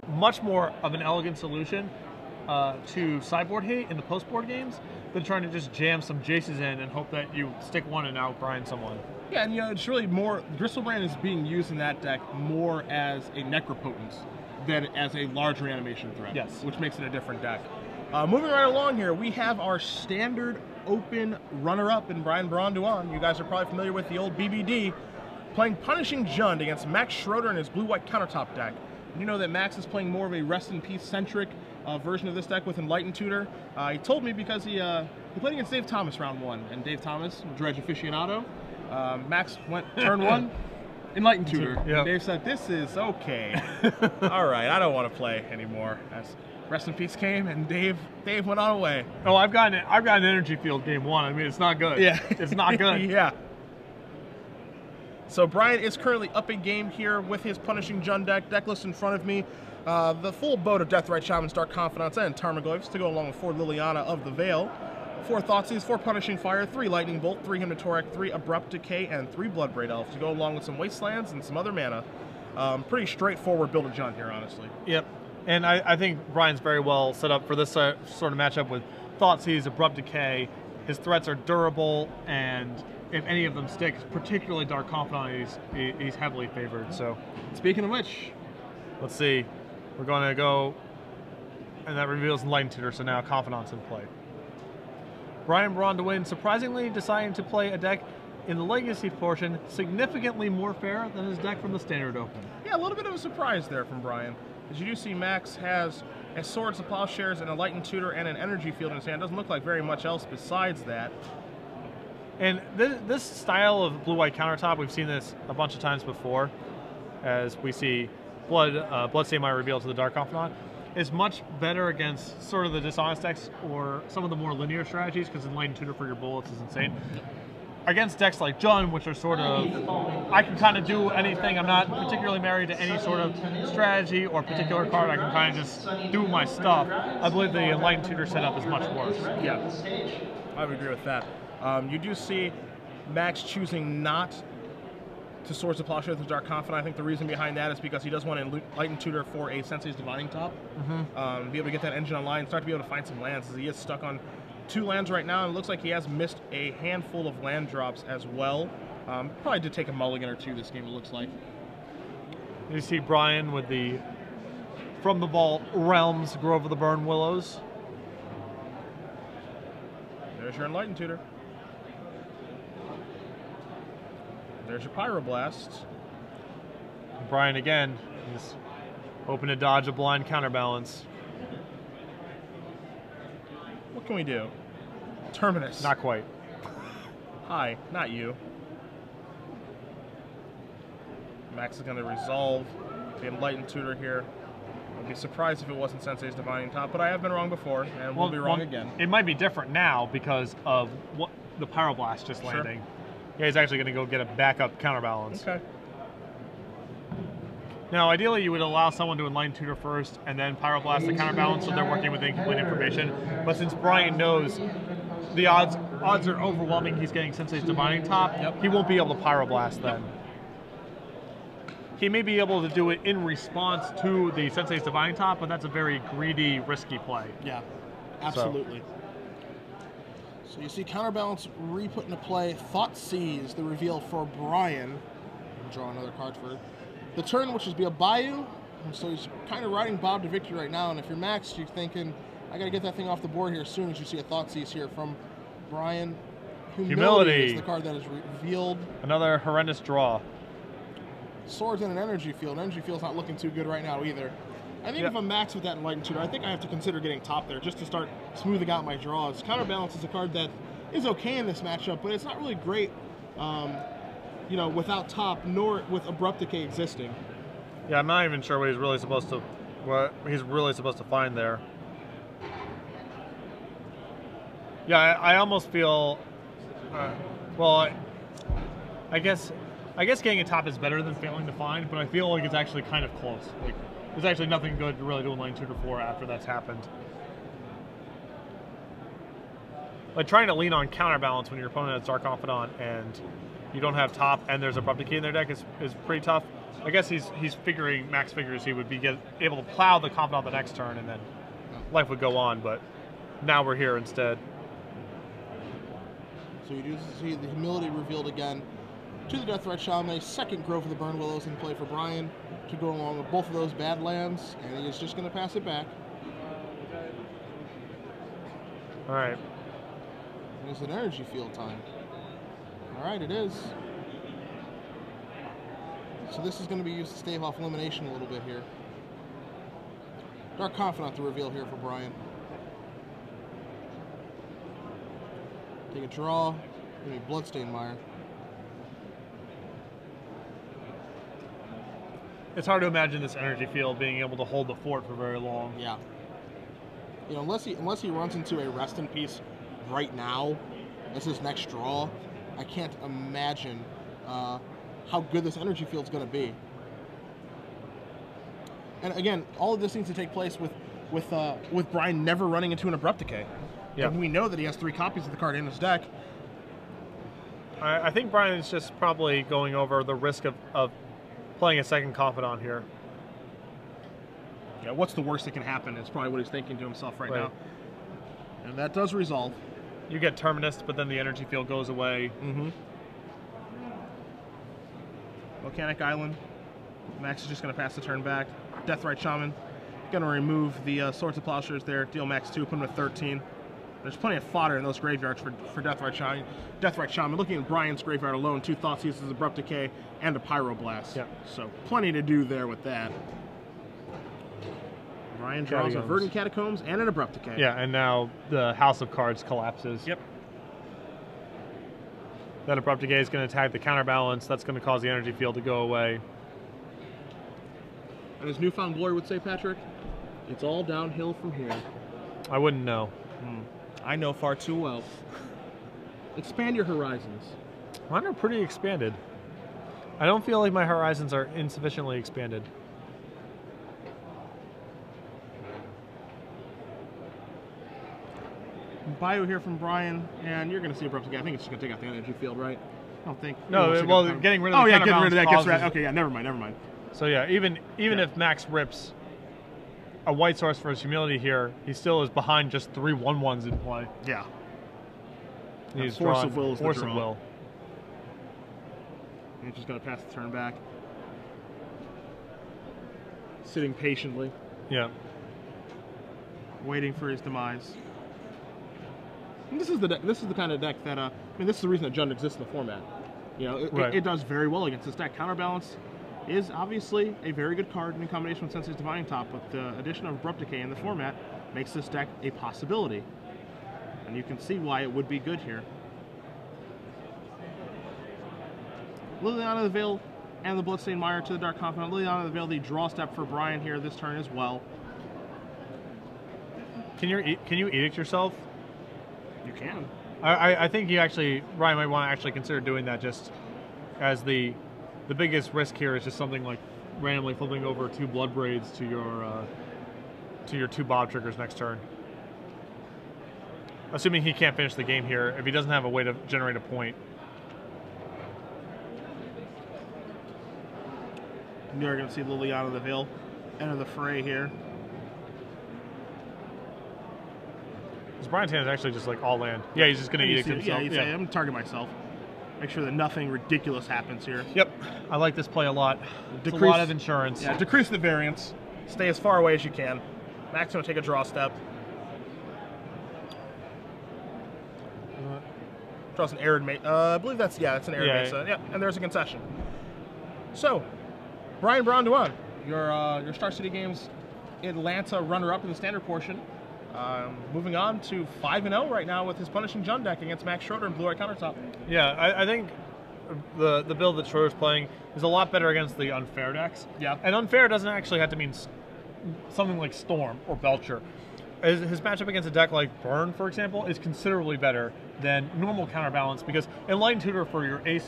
much more of an elegant solution to sideboard hate in the post-board games than trying to just jam some Jaces in and hope that you stick one and outgrind someone. Yeah, and it's really more, Gristlebrand is being used in that deck more as a Necropotence than as a large reanimation threat. Yes. Which makes it a different deck. Moving right along here, we have our standard open runner-up in Braun Duin. You guys are probably familiar with the old BBD, playing Punishing Jund against Max Schroeder in his blue-white countertop deck. You know that Max is playing more of a Rest in Peace-centric version of this deck with Enlightened Tutor. He told me because he played against Dave Thomas round 1, and Dave Thomas, Dredge aficionado, Max went turn 1, Enlightened Tutor. Yep. Dave said, "This is okay. All right, I don't want to play anymore." As Rest in Peace came, and Dave went on away. Oh, I've got an energy field game 1. I mean, it's not good. Yeah, it's not good. Yeah. So Brian is currently up a game here with his Punishing Jund deck list in front of me. The full boat of Deathrite Shamans, Dark Confidants, and Tarmogoyfs to go along with 4 Liliana of the Veil, 4 Thoughtseize, 4 Punishing Fire, 3 Lightning Bolt, 3 Hymnotoric, 3 Abrupt Decay, and 3 Bloodbraid Elf to go along with some Wastelands and some other mana. Pretty straightforward build of Jund here, honestly. Yep. And I think Brian's very well set up for this sort of matchup with Thoughtseize, Abrupt Decay. His threats are durable, and if any of them stick, particularly Dark Confidant, he's heavily favored. So, speaking of which, let's see. We're going to go, and that reveals Enlightened Tutor, so now Confidant's in play. Braun Duin surprisingly deciding to play a deck in the Legacy portion significantly more fair than his deck from the Standard Open. Yeah, a little bit of a surprise there from Brian. As you do see, Max has a Swords of Plowshares and a Enlightened Tutor and an Energy Field in his hand. Doesn't look like very much else besides that. And this style of blue-white countertop, we've seen this a bunch of times before, as we see Bloodstained Mind revealed to the Dark Confidant, is much better against sort of the dishonest decks or some of the more linear strategies, because Enlightened Tutor for your bullets is insane. Against decks like Jund, which are sort of, I can kind of do anything. I'm not particularly married to any sort of strategy or particular card. I can kind of just do my stuff. I believe the Enlightened Tutor setup is much worse. Yeah, I would agree with that. You do see Max choosing not to Swords of Plowshare with the Dark Confidant. I think the reason behind that is because he does want to Enlightened Tutor for a Sensei's Divining Top. Be able to get that engine online, start to be able to find some lands, as he is stuck on 2 lands right now, and it looks like he has missed a handful of land drops as well. Probably did take a mulligan or 2 this game, it looks like. You see Brian with the From the Vault Realms Grove of the Burn Willows. There's your Enlightened Tutor. There's your Pyroblast. Brian again is hoping to dodge a blind counterbalance. What can we do? Terminus. Not quite. Hi, not you. Max is going to resolve the Enlightened Tutor here. I'd be surprised if it wasn't Sensei's Divining Top, but I have been wrong before, and we'll be wrong again. It might be different now because of what the Pyroblast just landing. Yeah, he's actually going to go get a backup counterbalance. Okay. Now, ideally, you would allow someone to Enlightened Tutor first and then Pyroblast the counterbalance so they're working with incomplete information. But since Brian knows the odds are overwhelming he's getting Sensei's Divining Top, he won't be able to Pyroblast then. He may be able to do it in response to the Sensei's Divining Top, but that's a very greedy, risky play. Yeah, absolutely. So you see Counterbalance re-put into play. Thoughtseize, the reveal for Brian. Draw another card for the turn, which is be a Bayou. And so he's kind of riding Bob to victory right now. And if you're Max, you're thinking, I got to get that thing off the board here as soon as you see a Thoughtseize here from Brian. Humility is the card that is revealed. Another horrendous draw. Swords and an Energy Field. Energy Field's not looking too good right now either. I think if I'm Max with that Enlightened Tutor, I think I have to consider getting top there just to start smoothing out my draws. Counterbalance is a card that is okay in this matchup, but it's not really great, you know, without top, nor with Abrupt Decay existing. Yeah, I'm not even sure what he's really supposed to find there. Yeah, I almost feel, well, I guess getting a top is better than failing to find, but I feel like it's actually kind of close. Like, there's actually nothing good to really do Enlightened Tutor for after that's happened. Like, trying to lean on counterbalance when your opponent has Dark Confidant and you don't have top and there's a Abrupt Decay in their deck is pretty tough. I guess he's figuring, Max figures he would be able to plow the confidant the next turn, and then life would go on. But now we're here instead. So you do see the humility revealed again to the Deathright Shaman. Second Grove of the Burn Willows in play for Brian to go along with both of those bad lands, and he is just going to pass it back. All right. It's an energy field time. All right, it is. So this is going to be used to stave off elimination a little bit here. Dark Confidant to reveal here for Brian. Take a draw. Give me Bloodstained Mire. It's hard to imagine this energy field being able to hold the fort for very long. Yeah. You know, unless he runs into a Rest in Peace right now as his next draw, I can't imagine how good this energy field's going to be. And again, all of this needs to take place with Brian never running into an Abrupt Decay. Yeah. And we know that he has 3 copies of the card in his deck. I think Brian is just probably going over the risk of playing a second Confidant here. Yeah, what's the worst that can happen is probably what he's thinking to himself right now. And that does resolve. You get Terminus, but then the energy field goes away. Mm-hmm. Volcanic Island. Max is just going to pass the turn back. Deathright Shaman. Going to remove the Swords of Plowshares there. Deal Max 2, put him at 13. There's plenty of fodder in those graveyards for Deathright Shaman. Deathright Shaman. Looking at Brian's graveyard alone, 2 Thoughtseizes, Abrupt Decay, and a Pyroblast. Yeah. So plenty to do there with that. Brian draws a Verdant Catacombs and an Abrupt Decay. Yeah, and now the House of Cards collapses. Yep. That Abrupt Decay is going to attack the counterbalance. That's going to cause the energy field to go away. And as Newfound Glory would say, Patrick, it's all downhill from here. I wouldn't know. I know far too well. Expand your horizons. Mine are pretty expanded. I don't feel like my horizons are insufficiently expanded. Bio here from Brian, and you're going to see Abrupt Decay. I think it's just going to take out the energy field, right? I don't think. No, well, getting rid of the getting rid of that causes... gets rid. Okay, yeah, never mind. So yeah, even if Max rips a white source for his humility here, he still is behind just 3 1/1s in play. Yeah. He's Force of Will is Force the draw. of Will. And he's just going to pass the turn back. Sitting patiently, Yeah. waiting for his demise. And this is the kind of deck that this is the reason that Jund exists in the format. You know, it does very well against this deck. Counterbalance is obviously a very good card in combination with Sensei's Divining Top, but the addition of Abrupt Decay in the format makes this deck a possibility. And you can see why it would be good here. Liliana of the Veil and the Bloodstained Mire to the Dark Confidant. Liliana of the Veil, the draw step for Brian here this turn as well. Can you edict yourself? You can. I think Brian might want to actually consider doing that, just as the biggest risk here is just something like randomly flipping over 2 Blood Braids to your 2 Bob triggers next turn. Assuming he can't finish the game here, if he doesn't have a way to generate a point. You're going to see Liliana of the Veil enter the fray here. Because Brian's hand is actually just like all land. Yeah, he's just going to edict himself. Yeah, he'd say, I'm going to target myself. Make sure that nothing ridiculous happens here. Yep. I like this play a lot. It's a lot of insurance. Yeah, decrease the variance. Stay as far away as you can. Max going to take a draw step. Draws an Arid Mate. I believe that's an Arid Mesa. Yeah, and there's a concession. So, Brian Braun Duin, your Star City Games Atlanta runner-up in the standard portion. Moving on to 5-0 right now with his Punishing Jund deck against Max Schroeder and Blue-White Countertop. Yeah, I think the build that Schroeder's playing is a lot better against the unfair decks. Yeah. And unfair doesn't actually have to mean something like Storm or Belcher. His matchup against a deck like Burn, for example, is considerably better than normal Counterbalance, because Enlightened Tutor for your aces